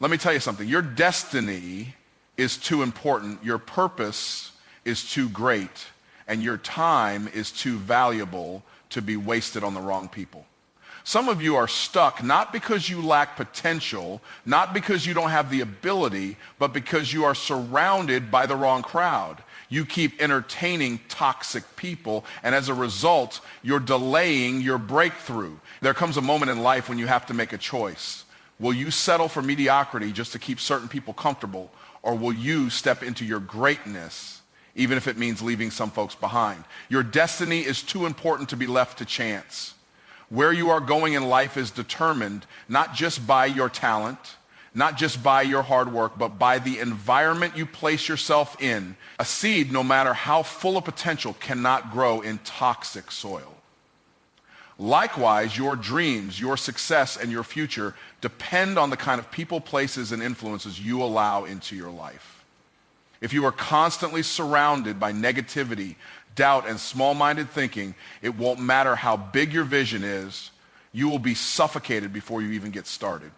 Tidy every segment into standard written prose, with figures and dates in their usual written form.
Let me tell you something. Your destiny is too important. Your purpose is too great. And your time is too valuable to be wasted on the wrong people. Some of you are stuck not because you lack potential, not because you don't have the ability, but because you are surrounded by the wrong crowd. You keep entertaining toxic people, and as a result, you're delaying your breakthrough. There comes a moment in life when you have to make a choice. Will you settle for mediocrity just to keep certain people comfortable, or will you step into your greatness, even if it means leaving some folks behind? Your destiny is too important to be left to chance. Where you are going in life is determined not just by your talent, not just by your hard work, but by the environment you place yourself in. A seed, no matter how full of potential, cannot grow in toxic soil. Likewise, your dreams, your success, and your future depend on the kind of people, places, and influences you allow into your life. If you are constantly surrounded by negativity, doubt, and small-minded thinking, it won't matter how big your vision is, you will be suffocated before you even get started.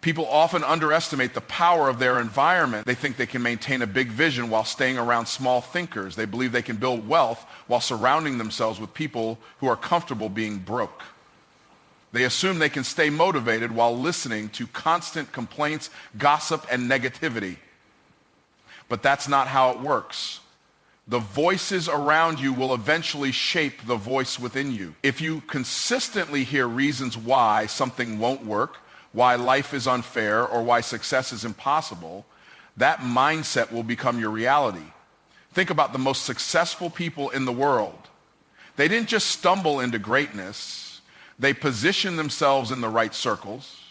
People often underestimate the power of their environment. They think they can maintain a big vision while staying around small thinkers. They believe they can build wealth while surrounding themselves with people who are comfortable being broke. They assume they can stay motivated while listening to constant complaints, gossip, and negativity. But that's not how it works. The voices around you will eventually shape the voice within you. If you consistently hear reasons why something won't work, why life is unfair, or why success is impossible, that mindset will become your reality. Think about the most successful people in the world. They didn't just stumble into greatness. They positioned themselves in the right circles.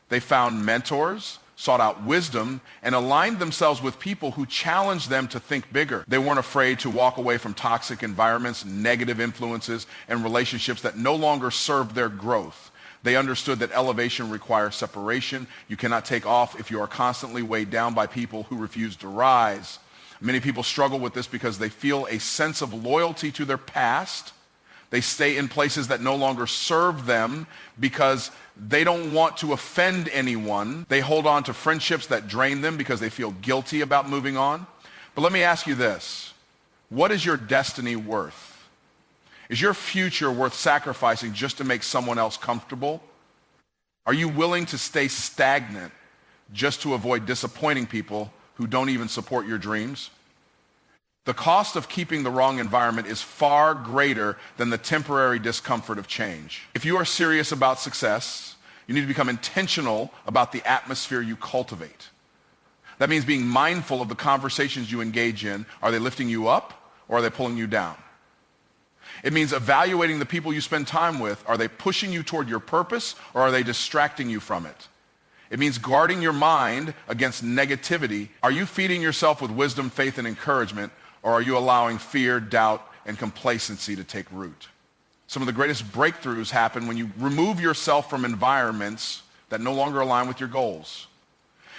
They found mentors, sought out wisdom, and aligned themselves with people who challenged them to think bigger. They weren't afraid to walk away from toxic environments, negative influences, and relationships that no longer served their growth. They understood that elevation requires separation. You cannot take off if you are constantly weighed down by people who refuse to rise. Many people struggle with this because they feel a sense of loyalty to their past. They stay in places that no longer serve them because they don't want to offend anyone. They hold on to friendships that drain them because they feel guilty about moving on. But let me ask you this. What is your destiny worth? Is your future worth sacrificing just to make someone else comfortable? Are you willing to stay stagnant just to avoid disappointing people who don't even support your dreams? The cost of keeping the wrong environment is far greater than the temporary discomfort of change. If you are serious about success, you need to become intentional about the atmosphere you cultivate. That means being mindful of the conversations you engage in. Are they lifting you up or are they pulling you down? It means evaluating the people you spend time with. Are they pushing you toward your purpose or are they distracting you from it? It means guarding your mind against negativity. Are you feeding yourself with wisdom, faith, and encouragement, or are you allowing fear, doubt, and complacency to take root? Some of the greatest breakthroughs happen when you remove yourself from environments that no longer align with your goals.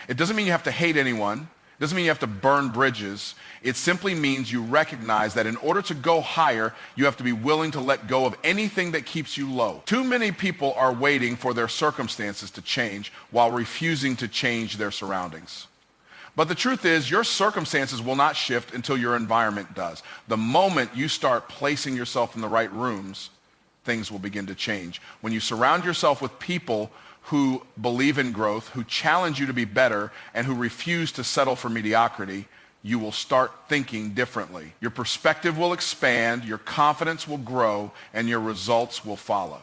It doesn't mean you have to hate anyone. It doesn't mean you have to burn bridges. It simply means you recognize that in order to go higher, you have to be willing to let go of anything that keeps you low. Too many people are waiting for their circumstances to change while refusing to change their surroundings. But the truth is, your circumstances will not shift until your environment does. The moment you start placing yourself in the right rooms, things will begin to change. When you surround yourself with people who believe in growth, who challenge you to be better, and who refuse to settle for mediocrity, you will start thinking differently. Your perspective will expand, your confidence will grow, and your results will follow.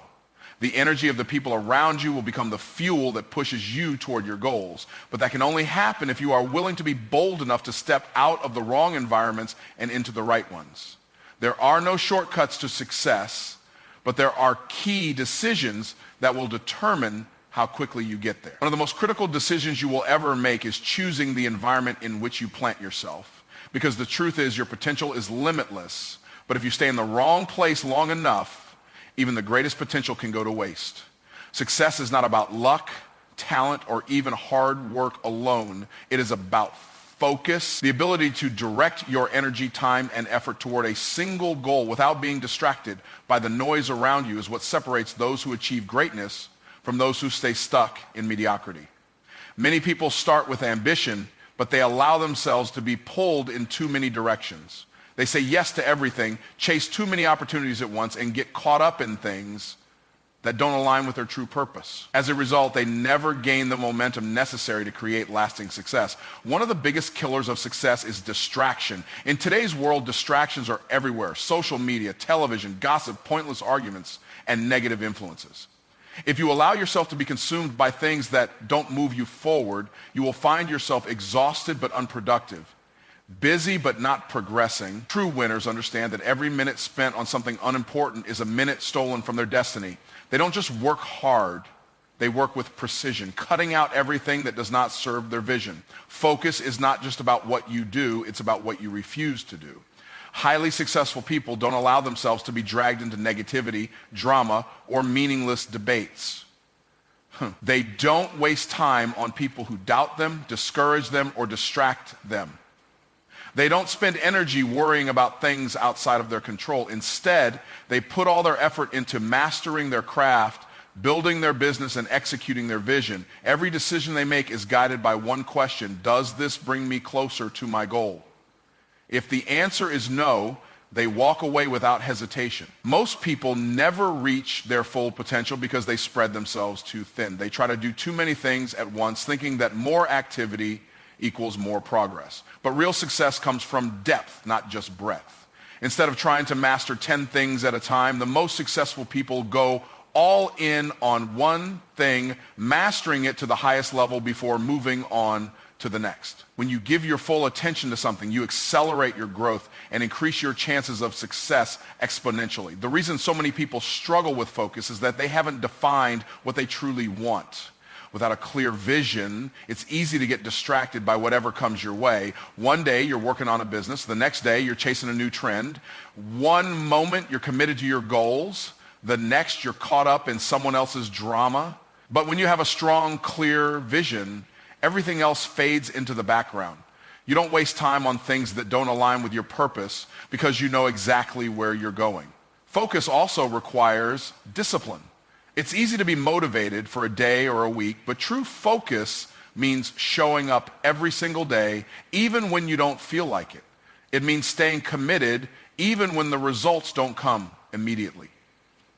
The energy of the people around you will become the fuel that pushes you toward your goals. But that can only happen if you are willing to be bold enough to step out of the wrong environments and into the right ones. There are no shortcuts to success, but there are key decisions that will determine how quickly you get there. One of the most critical decisions you will ever make is choosing the environment in which you plant yourself. Because the truth is, your potential is limitless. But if you stay in the wrong place long enough, even the greatest potential can go to waste. Success is not about luck, talent, or even hard work alone. It is about focus, the ability to direct your energy, time, and effort toward a single goal without being distracted by the noise around you is what separates those who achieve greatness from those who stay stuck in mediocrity. Many people start with ambition, but they allow themselves to be pulled in too many directions. They say yes to everything, chase too many opportunities at once, and get caught up in things that don't align with their true purpose. As a result, they never gain the momentum necessary to create lasting success. One of the biggest killers of success is distraction. In today's world, distractions are everywhere. Social media, television, gossip, pointless arguments, and negative influences. If you allow yourself to be consumed by things that don't move you forward, you will find yourself exhausted but unproductive, busy but not progressing. True winners understand that every minute spent on something unimportant is a minute stolen from their destiny. They don't just work hard, they work with precision, cutting out everything that does not serve their vision. Focus is not just about what you do, it's about what you refuse to do. Highly successful people don't allow themselves to be dragged into negativity, drama, or meaningless debates. They don't waste time on people who doubt them, discourage them, or distract them. They don't spend energy worrying about things outside of their control. Instead, they put all their effort into mastering their craft, building their business, and executing their vision. Every decision they make is guided by one question: does this bring me closer to my goal? If the answer is no, they walk away without hesitation. Most people never reach their full potential because they spread themselves too thin. They try to do too many things at once, thinking that more activity equals more progress. But real success comes from depth, not just breadth. Instead of trying to master 10 things at a time, the most successful people go all in on one thing, mastering it to the highest level before moving on to the next. When you give your full attention to something, you accelerate your growth and increase your chances of success exponentially. The reason so many people struggle with focus is that they haven't defined what they truly want. Without a clear vision, it's easy to get distracted by whatever comes your way. One day you're working on a business, the next day you're chasing a new trend. One moment you're committed to your goals, the next you're caught up in someone else's drama. But when you have a strong, clear vision, everything else fades into the background. You don't waste time on things that don't align with your purpose because you know exactly where you're going. Focus also requires discipline. It's easy to be motivated for a day or a week, but true focus means showing up every single day, even when you don't feel like it. It means staying committed even when the results don't come immediately.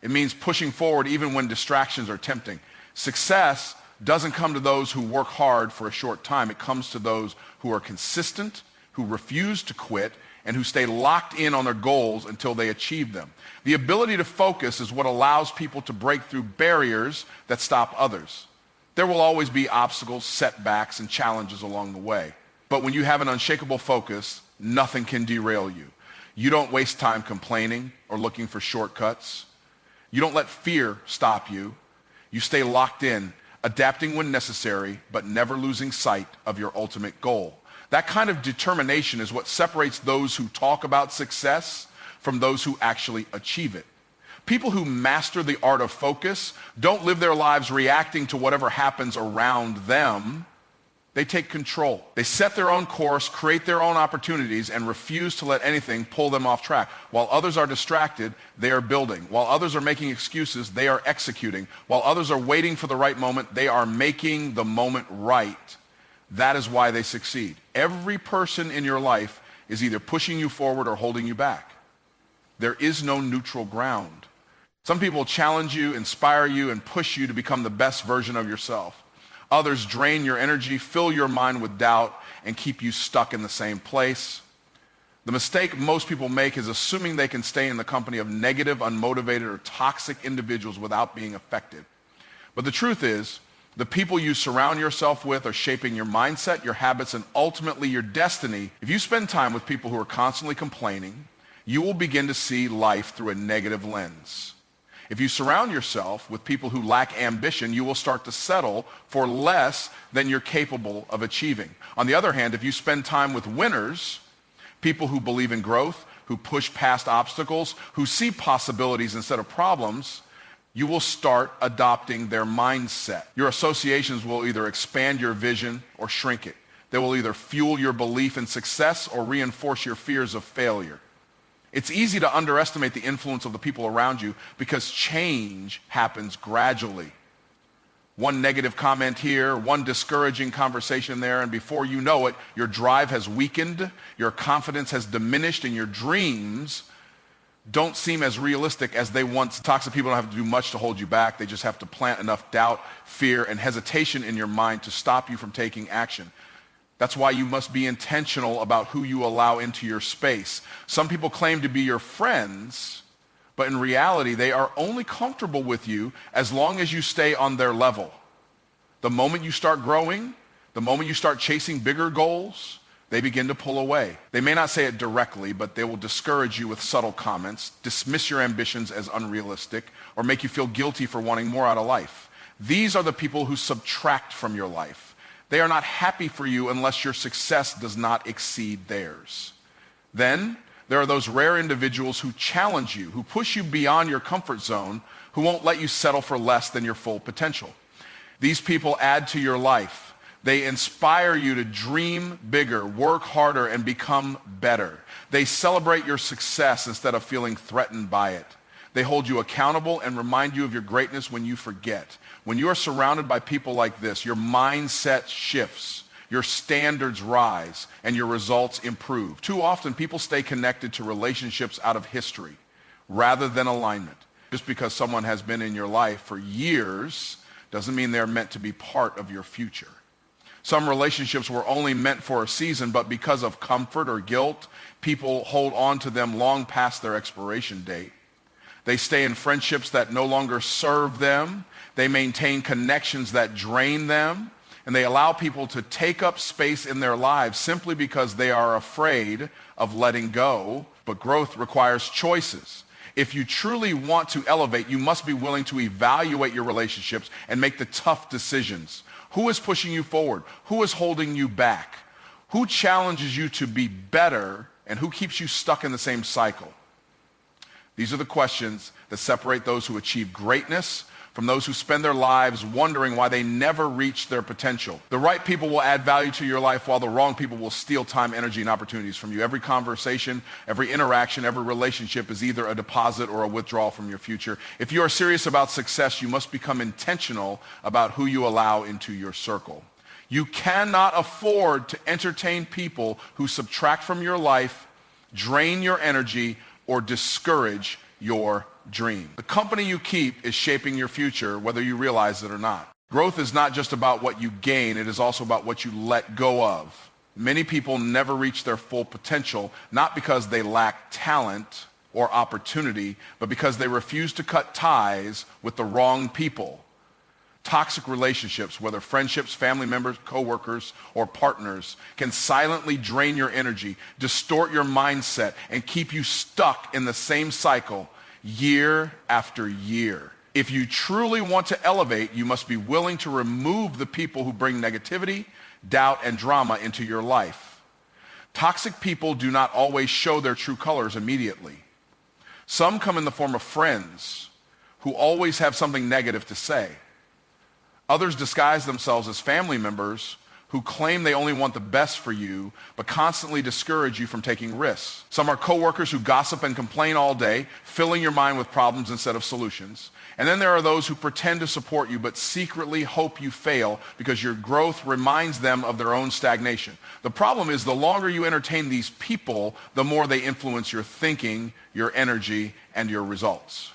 It means pushing forward even when distractions are tempting. Success doesn't come to those who work hard for a short time. It comes to those who are consistent, who refuse to quit, and who stay locked in on their goals until they achieve them. The ability to focus is what allows people to break through barriers that stop others. There will always be obstacles, setbacks, and challenges along the way. But when you have an unshakable focus, nothing can derail you. You don't waste time complaining or looking for shortcuts. You don't let fear stop you. You stay locked in, adapting when necessary, but never losing sight of your ultimate goal. That kind of determination is what separates those who talk about success from those who actually achieve it. People who master the art of focus don't live their lives reacting to whatever happens around them. They take control. They set their own course, create their own opportunities, and refuse to let anything pull them off track. While others are distracted, they are building. While others are making excuses, they are executing. While others are waiting for the right moment, they are making the moment right. That is why they succeed. Every person in your life is either pushing you forward or holding you back. There is no neutral ground. Some people challenge you, inspire you, and push you to become the best version of yourself. Others drain your energy, fill your mind with doubt, and keep you stuck in the same place. The mistake most people make is assuming they can stay in the company of negative, unmotivated, or toxic individuals without being affected. But the truth is, the people you surround yourself with are shaping your mindset, your habits, and ultimately your destiny. If you spend time with people who are constantly complaining, you will begin to see life through a negative lens. If you surround yourself with people who lack ambition, you will start to settle for less than you're capable of achieving. On the other hand, if you spend time with winners, people who believe in growth, who push past obstacles, who see possibilities instead of problems, you will start adopting their mindset. Your associations will either expand your vision or shrink it. They will either fuel your belief in success or reinforce your fears of failure. It's easy to underestimate the influence of the people around you because change happens gradually. One negative comment here, one discouraging conversation there, and before you know it, your drive has weakened, your confidence has diminished, and your dreams don't seem as realistic as they once. Toxic people don't have to do much to hold you back. They just have to plant enough doubt, fear, and hesitation in your mind to stop you from taking action. That's why you must be intentional about who you allow into your space. Some people claim to be your friends, but in reality, they are only comfortable with you as long as you stay on their level. The moment you start growing, the moment you start chasing bigger goals, they begin to pull away. They may not say it directly, but they will discourage you with subtle comments, dismiss your ambitions as unrealistic, or make you feel guilty for wanting more out of life. These are the people who subtract from your life. They are not happy for you unless your success does not exceed theirs. Then there are those rare individuals who challenge you, who push you beyond your comfort zone, who won't let you settle for less than your full potential. These people add to your life. They inspire you to dream bigger, work harder, and become better. They celebrate your success instead of feeling threatened by it. They hold you accountable and remind you of your greatness when you forget. When you are surrounded by people like this, your mindset shifts, your standards rise, and your results improve. Too often, people stay connected to relationships out of history rather than alignment. Just because someone has been in your life for years doesn't mean they're meant to be part of your future. Some relationships were only meant for a season, but because of comfort or guilt, people hold on to them long past their expiration date. They stay in friendships that no longer serve them. They maintain connections that drain them. And they allow people to take up space in their lives simply because they are afraid of letting go. But growth requires choices. If you truly want to elevate, you must be willing to evaluate your relationships and make the tough decisions. Who is pushing you forward? Who is holding you back? Who challenges you to be better, and who keeps you stuck in the same cycle? These are the questions that separate those who achieve greatness from those who spend their lives wondering why they never reach their potential. The right people will add value to your life, while the wrong people will steal time, energy, and opportunities from you. Every conversation, every interaction, every relationship is either a deposit or a withdrawal from your future. If you are serious about success, you must become intentional about who you allow into your circle. You cannot afford to entertain people who subtract from your life, drain your energy, or discourage your dream. The company you keep is shaping your future, whether you realize it or not. Growth is not just about what you gain, it is also about what you let go of. Many people never reach their full potential, not because they lack talent or opportunity, but because they refuse to cut ties with the wrong people. Toxic relationships, whether friendships, family members, coworkers, or partners, can silently drain your energy, distort your mindset, and keep you stuck in the same cycle year after year. If you truly want to elevate, you must be willing to remove the people who bring negativity, doubt, and drama into your life. Toxic people do not always show their true colors immediately. Some come in the form of friends who always have something negative to say. Others disguise themselves as family members who claim they only want the best for you, but constantly discourage you from taking risks. Some are coworkers who gossip and complain all day, filling your mind with problems instead of solutions. And then there are those who pretend to support you, but secretly hope you fail because your growth reminds them of their own stagnation. The problem is, the longer you entertain these people, the more they influence your thinking, your energy, and your results.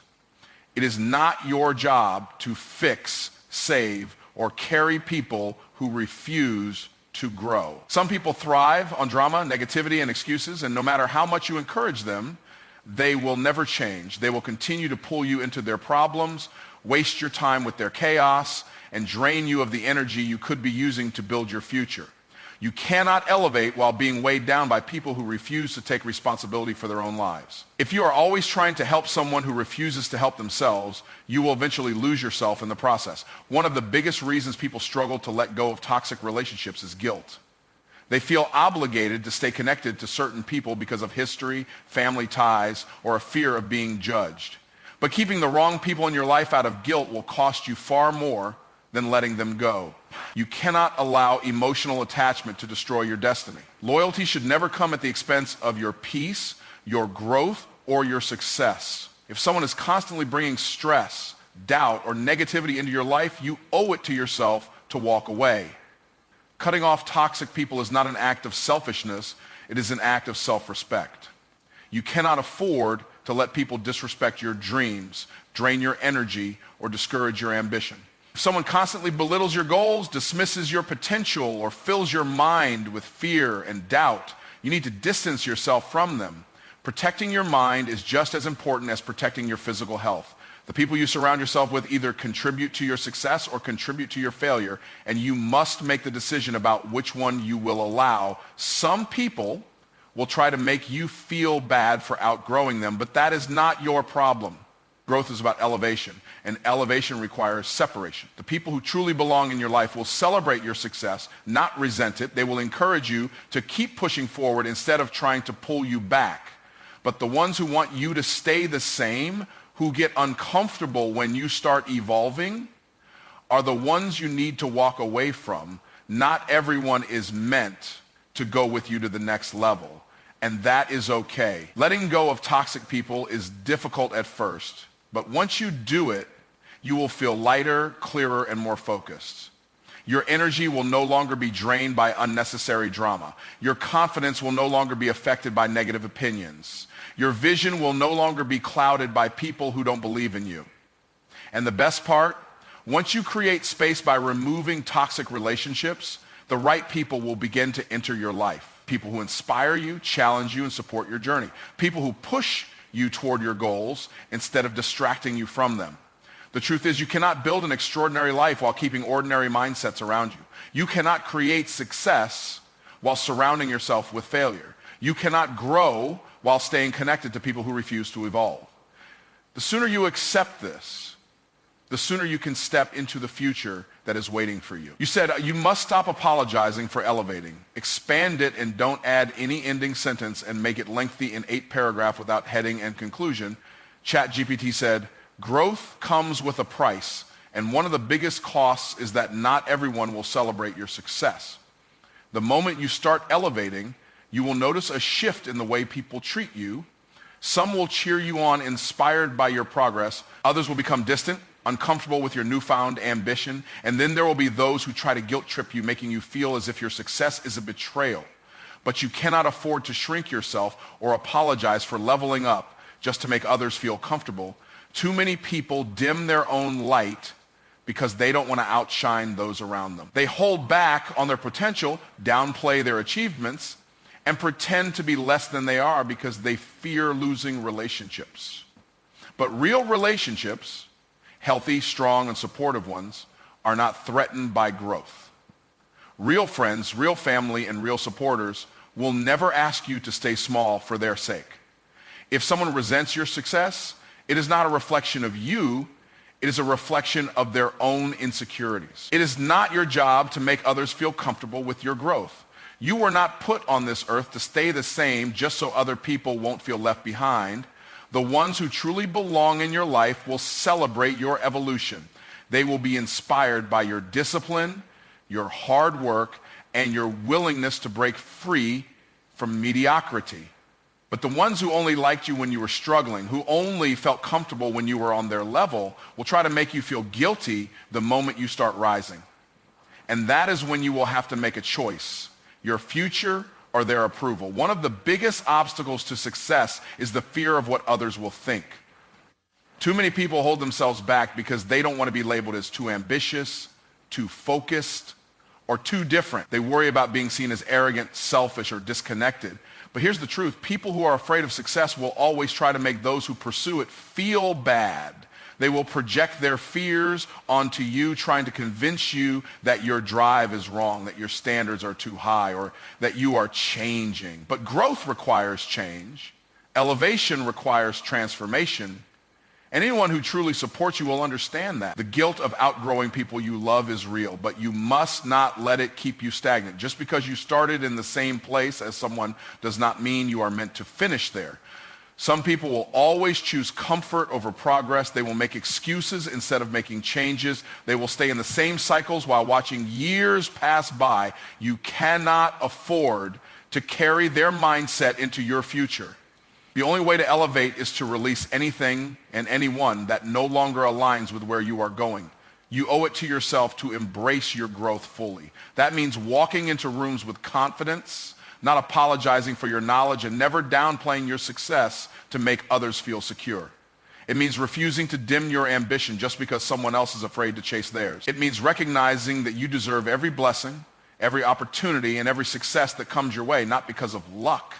It is not your job to fix, save, or carry people who refuse to grow. Some people thrive on drama, negativity, and excuses, and no matter how much you encourage them, they will never change. They will continue to pull you into their problems, waste your time with their chaos, and drain you of the energy you could be using to build your future. You cannot elevate while being weighed down by people who refuse to take responsibility for their own lives. If you are always trying to help someone who refuses to help themselves, you will eventually lose yourself in the process. One of the biggest reasons people struggle to let go of toxic relationships is guilt. They feel obligated to stay connected to certain people because of history, family ties, or a fear of being judged. But keeping the wrong people in your life out of guilt will cost you far more than letting them go. You cannot allow emotional attachment to destroy your destiny. Loyalty should never come at the expense of your peace, your growth, or your success. If someone is constantly bringing stress, doubt, or negativity into your life, you owe it to yourself to walk away. Cutting off toxic people is not an act of selfishness, it is an act of self-respect. You cannot afford to let people disrespect your dreams, drain your energy, or discourage your ambition. If someone constantly belittles your goals, dismisses your potential, or fills your mind with fear and doubt, you need to distance yourself from them. Protecting your mind is just as important as protecting your physical health. The people you surround yourself with either contribute to your success or contribute to your failure, and you must make the decision about which one you will allow. Some people will try to make you feel bad for outgrowing them, but that is not your problem. Growth is about elevation, and elevation requires separation. The people who truly belong in your life will celebrate your success, not resent it. They will encourage you to keep pushing forward instead of trying to pull you back. But the ones who want you to stay the same, who get uncomfortable when you start evolving, are the ones you need to walk away from. Not everyone is meant to go with you to the next level, and that is okay. Letting go of toxic people is difficult at first, but once you do it, you will feel lighter, clearer, and more focused. Your energy will no longer be drained by unnecessary drama. Your confidence will no longer be affected by negative opinions. Your vision will no longer be clouded by people who don't believe in you. And the best part, once you create space by removing toxic relationships, the right people will begin to enter your life. People who inspire you, challenge you, and support your journey. People who push you toward your goals instead of distracting you from them. The truth is, you cannot build an extraordinary life while keeping ordinary mindsets around you. You cannot create success while surrounding yourself with failure. You cannot grow while staying connected to people who refuse to evolve. The sooner you accept this, the sooner you can step into the future that is waiting for you. You said you must stop apologizing for elevating. Expand it and don't add any ending sentence and make it lengthy in 8 paragraphs without heading and conclusion. ChatGPT said, growth comes with a price, and one of the biggest costs is that not everyone will celebrate your success. The moment you start elevating, you will notice a shift in the way people treat you. Some will cheer you on, inspired by your progress. Others will become distant, uncomfortable with your newfound ambition. And then there will be those who try to guilt trip you, making you feel as if your success is a betrayal. But you cannot afford to shrink yourself or apologize for leveling up just to make others feel comfortable. Too many people dim their own light because they don't want to outshine those around them. They hold back on their potential, downplay their achievements, and pretend to be less than they are because they fear losing relationships. But real relationships, healthy, strong, and supportive ones, are not threatened by growth. Real friends, real family, and real supporters will never ask you to stay small for their sake. If someone resents your success, it is not a reflection of you, it is a reflection of their own insecurities. It is not your job to make others feel comfortable with your growth. You were not put on this earth to stay the same just so other people won't feel left behind. The ones who truly belong in your life will celebrate your evolution. They will be inspired by your discipline, your hard work, and your willingness to break free from mediocrity. But the ones who only liked you when you were struggling, who only felt comfortable when you were on their level, will try to make you feel guilty the moment you start rising. And that is when you will have to make a choice. Your future or their approval. One of the biggest obstacles to success is the fear of what others will think. Too many people hold themselves back because they don't want to be labeled as too ambitious, too focused, or too different. They worry about being seen as arrogant, selfish, or disconnected. But here's the truth. People who are afraid of success will always try to make those who pursue it feel bad. They will project their fears onto you, trying to convince you that your drive is wrong, that your standards are too high, or that you are changing. But growth requires change. Elevation requires transformation. And anyone who truly supports you will understand that. The guilt of outgrowing people you love is real, but you must not let it keep you stagnant. Just because you started in the same place as someone does not mean you are meant to finish there. Some people will always choose comfort over progress. They will make excuses instead of making changes. They will stay in the same cycles while watching years pass by. You cannot afford to carry their mindset into your future. The only way to elevate is to release anything and anyone that no longer aligns with where you are going. You owe it to yourself to embrace your growth fully. That means walking into rooms with confidence, not apologizing for your knowledge, and never downplaying your success to make others feel secure. It means refusing to dim your ambition just because someone else is afraid to chase theirs. It means recognizing that you deserve every blessing, every opportunity, and every success that comes your way, not because of luck,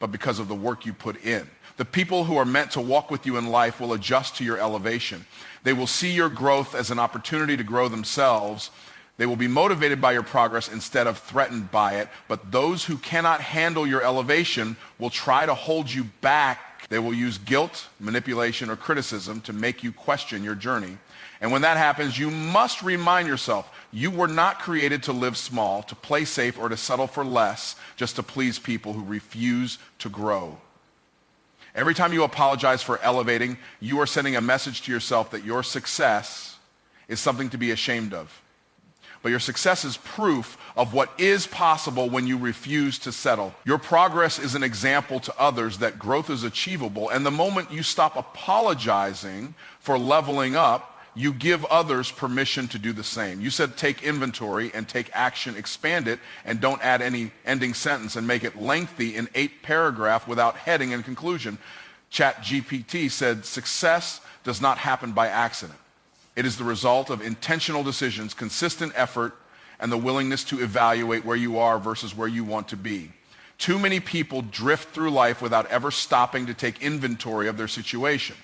but because of the work you put in. The people who are meant to walk with you in life will adjust to your elevation. They will see your growth as an opportunity to grow themselves. They will be motivated by your progress instead of threatened by it. But those who cannot handle your elevation will try to hold you back. They will use guilt, manipulation, or criticism to make you question your journey. And when that happens, you must remind yourself, you were not created to live small, to play safe, or to settle for less just to please people who refuse to grow. Every time you apologize for elevating, you are sending a message to yourself that your success is something to be ashamed of. But your success is proof of what is possible when you refuse to settle. Your progress is an example to others that growth is achievable, and the moment you stop apologizing for leveling up, you give others permission to do the same. You said take inventory and take action, expand it, and don't add any ending sentence and make it lengthy in 8 paragraphs without heading and conclusion. ChatGPT said success does not happen by accident. It is the result of intentional decisions, consistent effort, and the willingness to evaluate where you are versus where you want to be. Too many people drift through life without ever stopping to take inventory of their situation.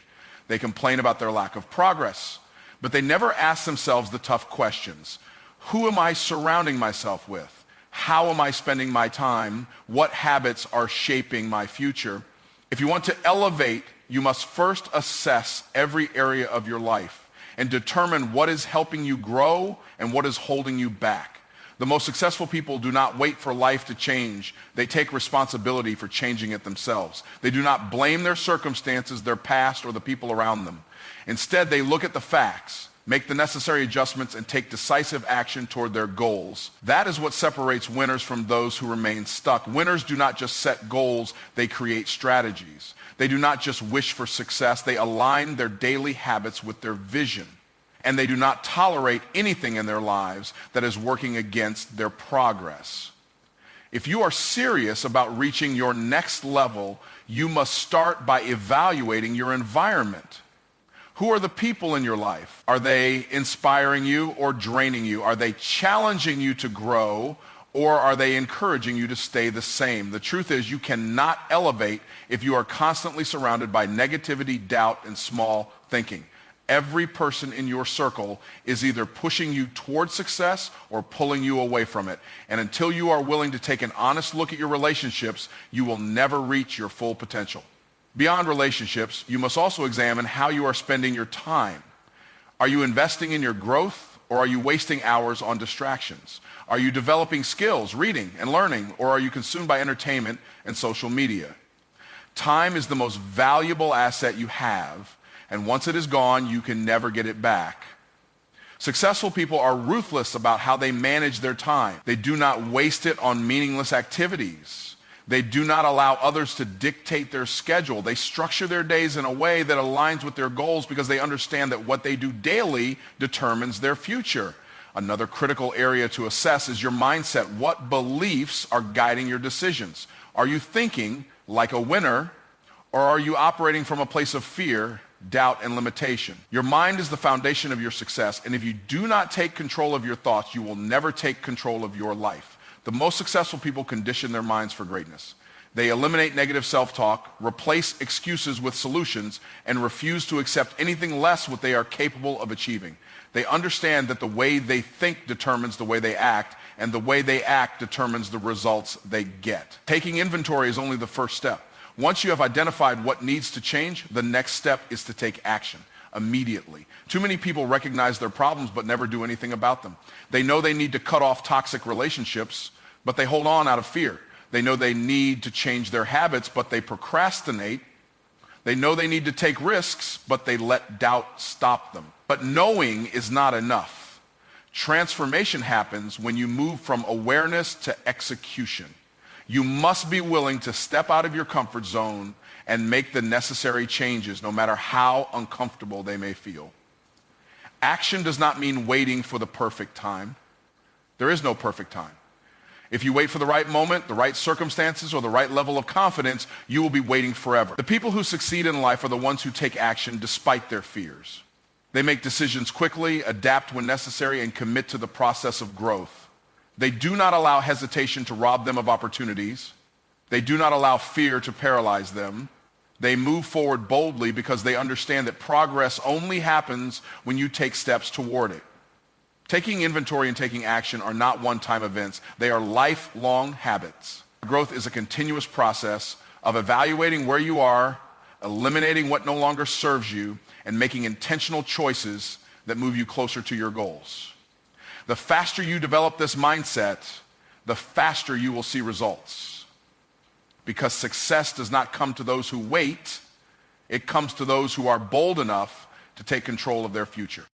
They complain about their lack of progress, but they never ask themselves the tough questions. Who am I surrounding myself with? How am I spending my time? What habits are shaping my future? If you want to elevate, you must first assess every area of your life and determine what is helping you grow and what is holding you back. The most successful people do not wait for life to change. They take responsibility for changing it themselves. They do not blame their circumstances, their past, or the people around them. Instead, they look at the facts, make the necessary adjustments, and take decisive action toward their goals. That is what separates winners from those who remain stuck. Winners do not just set goals, they create strategies. They do not just wish for success, they align their daily habits with their vision. And they do not tolerate anything in their lives that is working against their progress. If you are serious about reaching your next level, you must start by evaluating your environment. Who are the people in your life? Are they inspiring you or draining you? Are they challenging you to grow, or are they encouraging you to stay the same? The truth is, you cannot elevate if you are constantly surrounded by negativity, doubt, and small thinking. Every person in your circle is either pushing you toward success or pulling you away from it. And until you are willing to take an honest look at your relationships, you will never reach your full potential. Beyond relationships, you must also examine how you are spending your time. Are you investing in your growth, or are you wasting hours on distractions? Are you developing skills, reading and learning, or are you consumed by entertainment and social media? Time is the most valuable asset you have, and once it is gone, you can never get it back. Successful people are ruthless about how they manage their time. They do not waste it on meaningless activities. They do not allow others to dictate their schedule. They structure their days in a way that aligns with their goals because they understand that what they do daily determines their future. Another critical area to assess is your mindset. What beliefs are guiding your decisions? Are you thinking like a winner, or are you operating from a place of fear, doubt, and limitation? Your mind is the foundation of your success, and if you do not take control of your thoughts, you will never take control of your life. The most successful people condition their minds for greatness. They eliminate negative self-talk, replace excuses with solutions, and refuse to accept anything less what they are capable of achieving. They understand that the way they think determines the way they act, and the way they act determines the results they get. Taking inventory is only the first step. Once you have identified what needs to change, the next step is to take action immediately. Too many people recognize their problems but never do anything about them. They know they need to cut off toxic relationships, but they hold on out of fear. They know they need to change their habits, but they procrastinate. They know they need to take risks, but they let doubt stop them. But knowing is not enough. Transformation happens when you move from awareness to execution. You must be willing to step out of your comfort zone and make the necessary changes, no matter how uncomfortable they may feel. Action does not mean waiting for the perfect time. There is no perfect time. If you wait for the right moment, the right circumstances, or the right level of confidence, you will be waiting forever. The people who succeed in life are the ones who take action despite their fears. They make decisions quickly, adapt when necessary, and commit to the process of growth. They do not allow hesitation to rob them of opportunities. They do not allow fear to paralyze them. They move forward boldly because they understand that progress only happens when you take steps toward it. Taking inventory and taking action are not one-time events. They are lifelong habits. Growth is a continuous process of evaluating where you are, eliminating what no longer serves you, and making intentional choices that move you closer to your goals. The faster you develop this mindset, the faster you will see results. Because success does not come to those who wait, it comes to those who are bold enough to take control of their future.